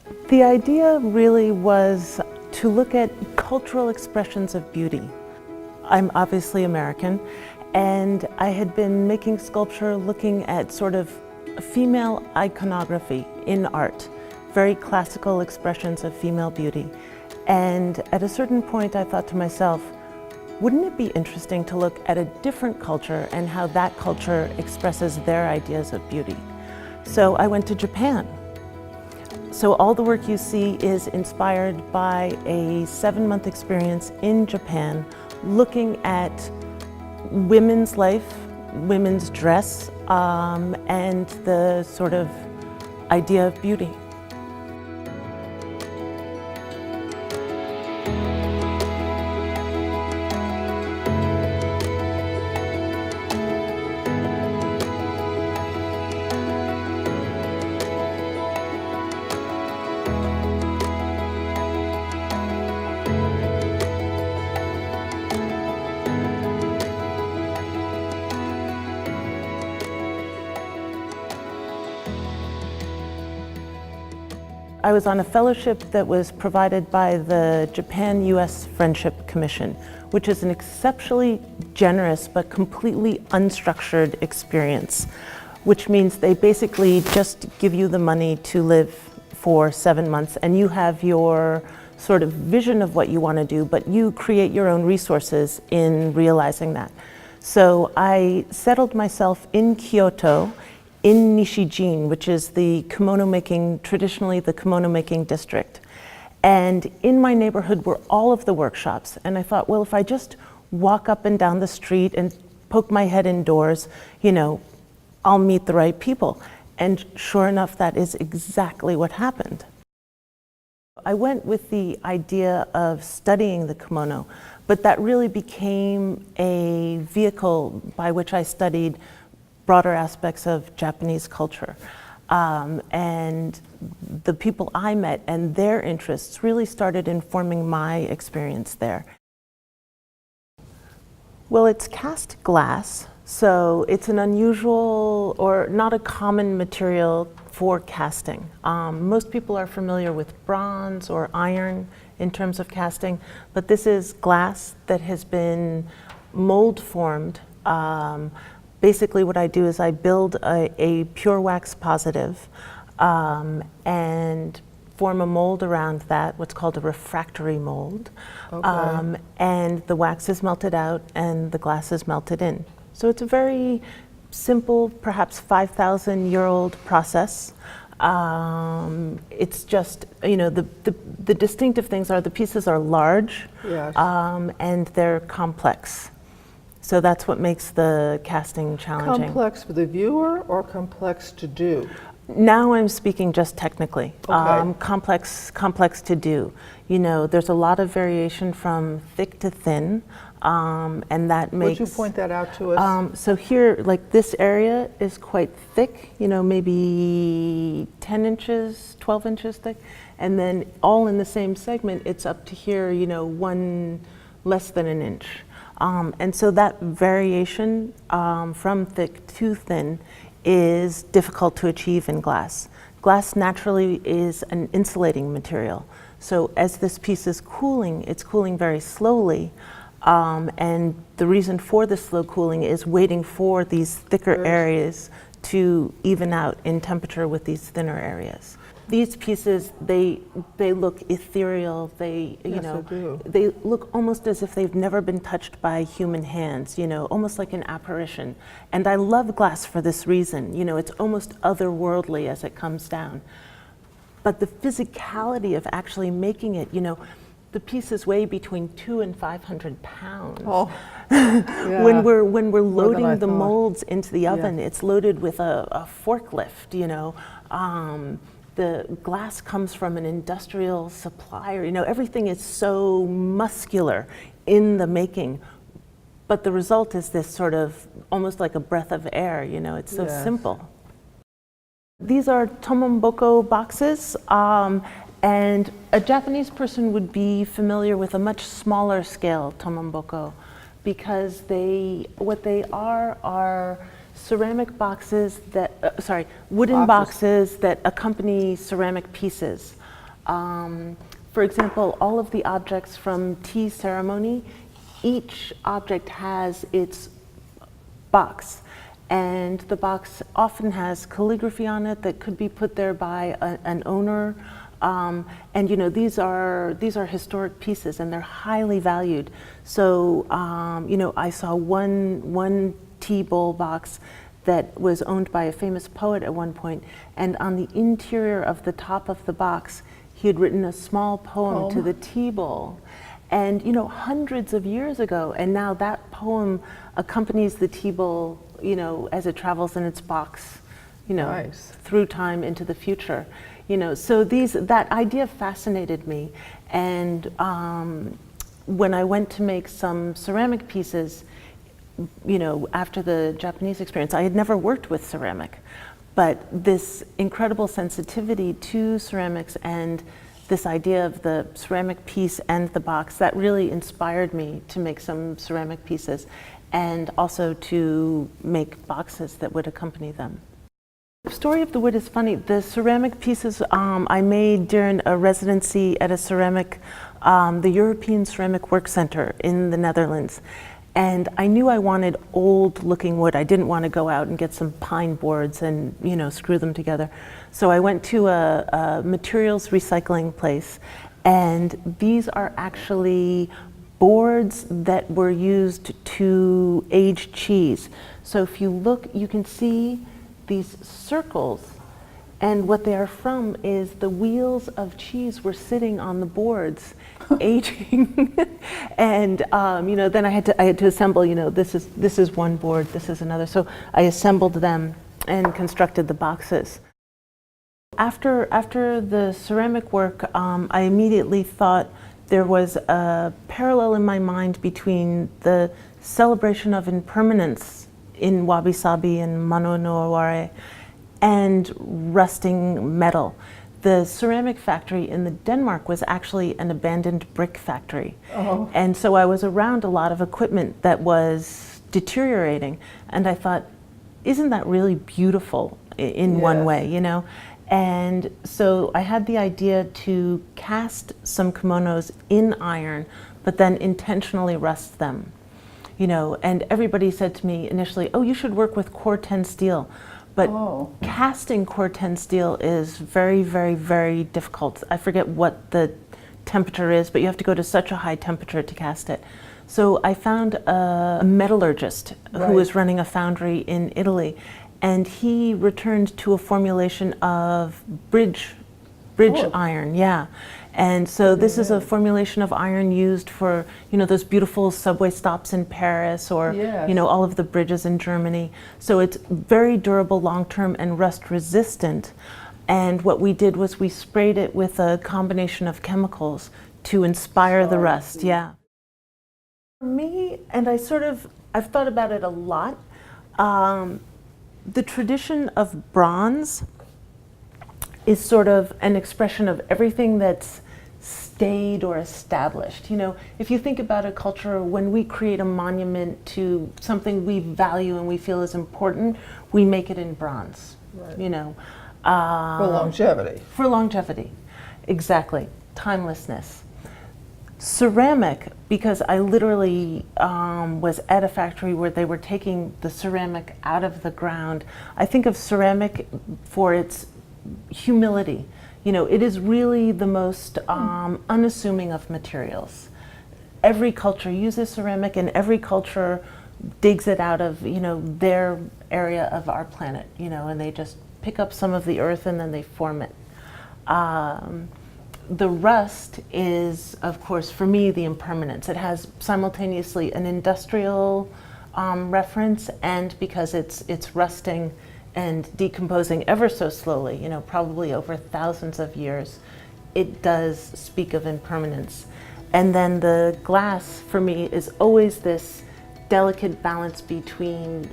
The idea really was to look at cultural expressions of beauty. I'm obviously American, and I had been making sculpture looking at sort of female iconography in art, very classical expressions of female beauty. And at a certain point I thought to myself, wouldn't it be interesting to look at a different culture and how that culture expresses their ideas of beauty? So I went to Japan. So all the work you see is inspired by a 7-month experience in Japan looking at women's life, women's dress, and the sort of idea of beauty. I was on a fellowship that was provided by the Japan-US Friendship Commission, which is an exceptionally generous but completely unstructured experience, which means they basically just give you the money to live for 7 months and you have your sort of vision of what you want to do, but you create your own resources in realizing that. So I settled myself in Kyoto, in Nishijin, which is the kimono making, traditionally the kimono making district. And in my neighborhood were all of the workshops. And I thought, well, if I just walk up and down the street and poke my head indoors, you know, I'll meet the right people. And sure enough, that is exactly what happened. I went with the idea of studying the kimono, but that really became a vehicle by which I studied broader aspects of Japanese culture. And the people I met and their interests really started informing my experience there. Well, it's cast glass, so it's an unusual or not a common material for casting. Most people are familiar with bronze or iron in terms of casting, but this is glass that has been mold formed. Basically what I do is I build a pure wax positive and form a mold around that, what's called a refractory mold. Okay. And the wax is melted out and the glass is melted in. So it's a very simple, perhaps 5,000-year-old process. It's just, you know, the distinctive things are the pieces are large, yes, and they're complex. So that's what makes the casting challenging. Complex for the viewer or complex to do? Now I'm speaking just technically. Okay. Complex to do. You know, there's a lot of variation from thick to thin, and that makes... Would you point that out to us? So here, like this area is quite thick, you know, maybe 10 inches, 12 inches thick, and then all in the same segment, it's up to here, you know, less than an inch. And so that variation from thick to thin is difficult to achieve in glass. Glass naturally is an insulating material. So as this piece is cooling, it's cooling very slowly. And the reason for the slow cooling is waiting for these thicker areas to even out in temperature with these thinner areas. These pieces, they look ethereal. They, you know, they look almost as if they've never been touched by human hands, you know, almost like an apparition. And I love glass for this reason. You know, it's almost otherworldly as it comes down. But the physicality of actually making it, you know, the pieces weigh between 200 and 500 pounds. Oh. Yeah. When we're loading the molds into the oven, it's loaded with a forklift, you know. The glass comes from an industrial supplier. You know, everything is so muscular in the making, but the result is this sort of almost like a breath of air. You know, it's so simple. These are tomomboko boxes, and a Japanese person would be familiar with a much smaller scale tomomboko, because what they are ceramic boxes that, wooden boxes that accompany ceramic pieces. For example, all of the objects from tea ceremony, each object has its box, and the box often has calligraphy on it that could be put there by an owner. And you know, these are historic pieces, and they're highly valued. So you know, I saw one tea bowl box that was owned by a famous poet at one point, and on the interior of the top of the box, he had written a small poem to the tea bowl. And you know, hundreds of years ago, and now that poem accompanies the tea bowl, you know, as it travels in its box, you know, Nice. through time into the future. You know, so that idea fascinated me. And when I went to make some ceramic pieces, you know, after the Japanese experience, I had never worked with ceramic, but this incredible sensitivity to ceramics and this idea of the ceramic piece and the box, that really inspired me to make some ceramic pieces and also to make boxes that would accompany them. The story of the wood is funny. The ceramic pieces I made during a residency at the European Ceramic Work Center in the Netherlands. And I knew I wanted old looking wood. I didn't want to go out and get some pine boards and, you know, screw them together. So I went to a materials recycling place, and these are actually boards that were used to age cheese. So if you look, you can see these circles, and what they are from is the wheels of cheese were sitting on the boards aging. And you know, then I had to assemble, you know, this is one board, this is another. So I assembled them and constructed the boxes. After the ceramic work, I immediately thought there was a parallel in my mind between the celebration of impermanence in wabi-sabi and mano no aware and rusting metal. The ceramic factory in Denmark was actually an abandoned brick factory. Oh. And so I was around a lot of equipment that was deteriorating, and I thought, isn't that really beautiful in one way, you know? And so I had the idea to cast some kimonos in iron, but then intentionally rust them. You know, and everybody said to me initially, oh, you should work with core 10 steel. But casting core 10 steel is very, very, very difficult. I forget what the temperature is, but you have to go to such a high temperature to cast it. So I found a metallurgist who was running a foundry in Italy, and he returned to a formulation of bridge iron, yeah. And so this is a formulation of iron used for, you know, those beautiful subway stops in Paris, or, you know, all of the bridges in Germany. So it's very durable long-term and rust resistant. And what we did was we sprayed it with a combination of chemicals to inspire the rust, yeah. For me, and I've thought about it a lot, the tradition of bronze is sort of an expression of everything that's stayed or established. You know, if you think about a culture, when we create a monument to something we value and we feel is important, we make it in bronze, you know. For longevity. For longevity, exactly, timelessness. Ceramic, because I literally was at a factory where they were taking the ceramic out of the ground. I think of ceramic for its humility. You know, it is really the most unassuming of materials. Every culture uses ceramic, and every culture digs it out of, you know, their area of our planet, you know, and they just pick up some of the earth and then they form it. The rust is, of course, for me, the impermanence. It has simultaneously an industrial reference, and because it's rusting and decomposing ever so slowly, you know, probably over thousands of years, it does speak of impermanence. And then the glass, for me, is always this delicate balance between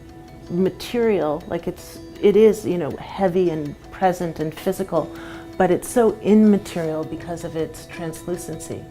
material, like it is, you know, heavy and present and physical, but it's so immaterial because of its translucency.